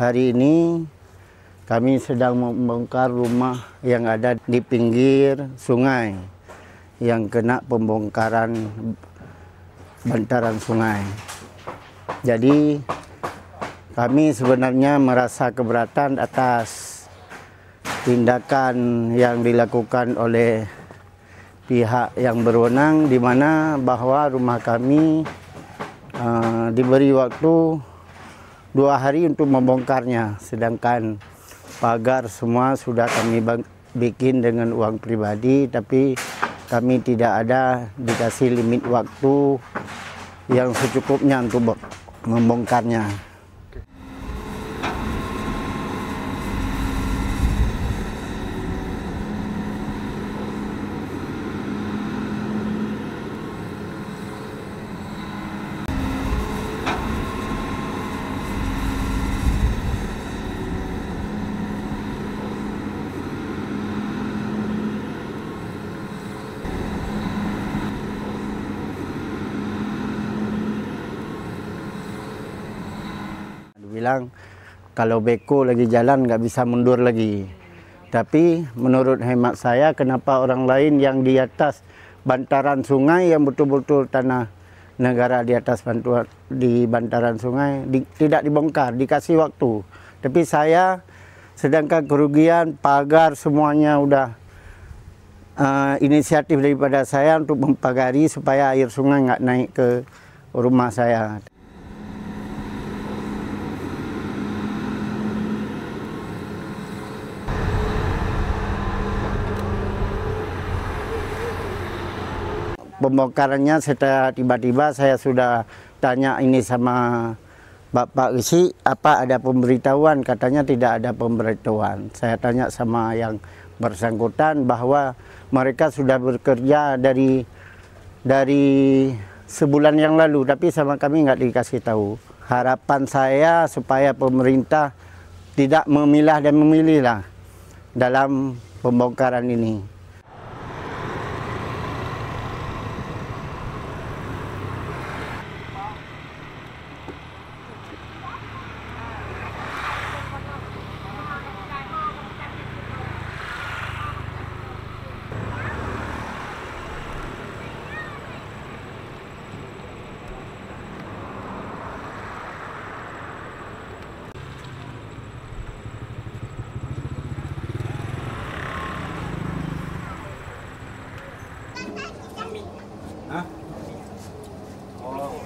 Hari ini kami sedang membongkar rumah yang ada di pinggir sungai yang kena pembongkaran bantaran sungai. Jadi kami sebenarnya merasa keberatan atas tindakan yang dilakukan oleh pihak yang berwenang, di mana bahwa rumah kami diberi waktu 2 hari untuk membongkarnya, sedangkan pagar semua sudah kami bikin dengan uang pribadi, tapi kami tidak ada dikasih limit waktu yang secukupnya untuk membongkarnya. Bilang kalau beko lagi jalan nggak bisa mundur lagi. Tapi menurut hemat saya, kenapa orang lain yang di atas bantaran sungai yang betul-betul tanah negara di atas di bantaran sungai tidak dibongkar, dikasih waktu. Tapi saya, sedangkan kerugian pagar semuanya udah inisiatif daripada saya untuk mempagari supaya air sungai nggak naik ke rumah saya. Pembongkarannya setelah tiba-tiba saya sudah tanya ini sama Bapak Isi, apa ada pemberitahuan? Katanya tidak ada pemberitahuan. Saya tanya sama yang bersangkutan bahwa mereka sudah bekerja dari sebulan yang lalu, tapi sama kami nggak dikasih tahu. Harapan saya supaya pemerintah tidak memilah dan memilih lah dalam pembongkaran ini. Hah? Oh.